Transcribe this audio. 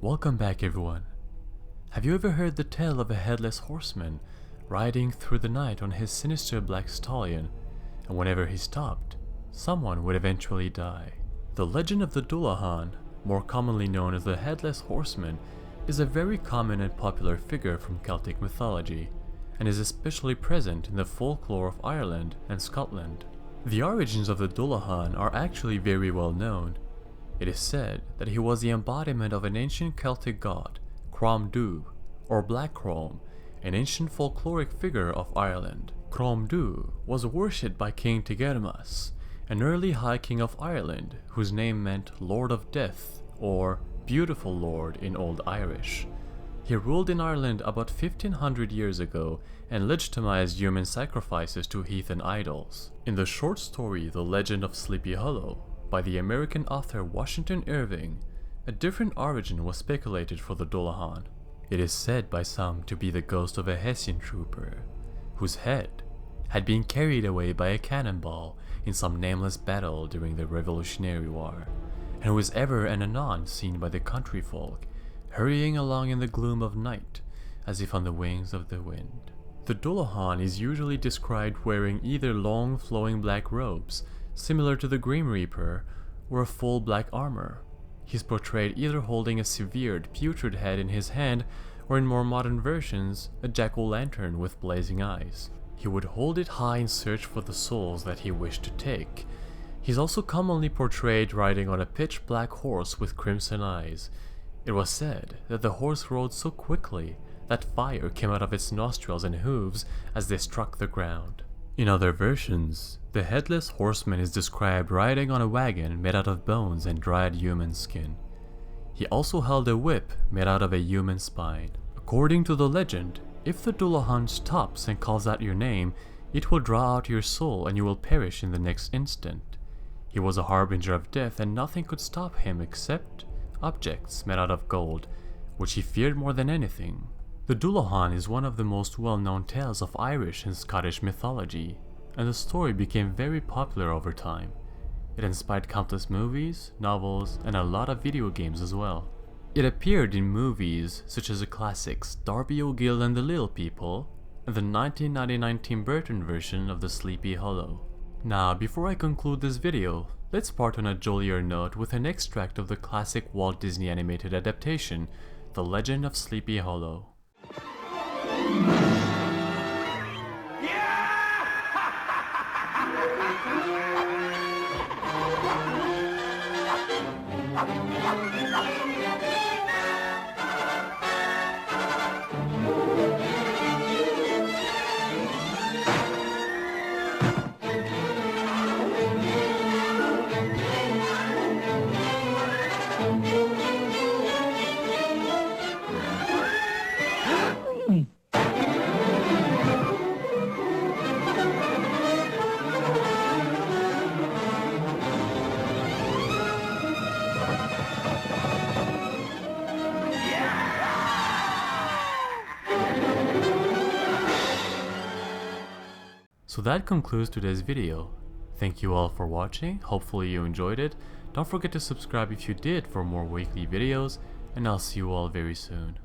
Welcome back everyone. Have you ever heard the tale of a headless horseman riding through the night on his sinister black stallion, and whenever he stopped, someone would eventually die? The legend of the Dullahan, more commonly known as the Headless Horseman, is a very common and popular figure from Celtic mythology, and is especially present in the folklore of Ireland and Scotland. The origins of the Dullahan are actually very well known. It is said that he was the embodiment of an ancient Celtic god, Crom Duw, or Black Crom, an ancient folkloric figure of Ireland. Crom Duw was worshipped by King Tigermas, an early High King of Ireland whose name meant Lord of Death, or Beautiful Lord in Old Irish. He ruled in Ireland about 1500 years ago and legitimized human sacrifices to heathen idols. In the short story The Legend of Sleepy Hollow, by the American author Washington Irving, a different origin was speculated for the Dullahan. It is said by some to be the ghost of a Hessian trooper, whose head had been carried away by a cannonball in some nameless battle during the Revolutionary War, and who is ever and anon seen by the country folk, hurrying along in the gloom of night, as if on the wings of the wind. The Dullahan is usually described wearing either long flowing black robes, similar to the Grim Reaper, or a full black armor. He is portrayed either holding a severed, putrid head in his hand, or in more modern versions, a jack-o'-lantern with blazing eyes. He would hold it high in search for the souls that he wished to take. He is also commonly portrayed riding on a pitch-black horse with crimson eyes. It was said that the horse rode so quickly that fire came out of its nostrils and hooves as they struck the ground. In other versions, the Headless Horseman is described riding on a wagon made out of bones and dried human skin. He also held a whip made out of a human spine. According to the legend, if the Dullahan stops and calls out your name, it will draw out your soul and you will perish in the next instant. He was a harbinger of death, and nothing could stop him except objects made out of gold, which he feared more than anything. The Dullahan is one of the most well-known tales of Irish and Scottish mythology, and the story became very popular over time. It inspired countless movies, novels, and a lot of video games as well. It appeared in movies such as the classics Darby O'Gill and the Little People, and the 1999 Tim Burton version of the Sleepy Hollow. Now, before I conclude this video, let's part on a jollier note with an extract of the classic Walt Disney animated adaptation, The Legend of Sleepy Hollow. So that concludes today's video. Thank you all for watching, hopefully you enjoyed it. Don't forget to subscribe if you did for more weekly videos, and I'll see you all very soon.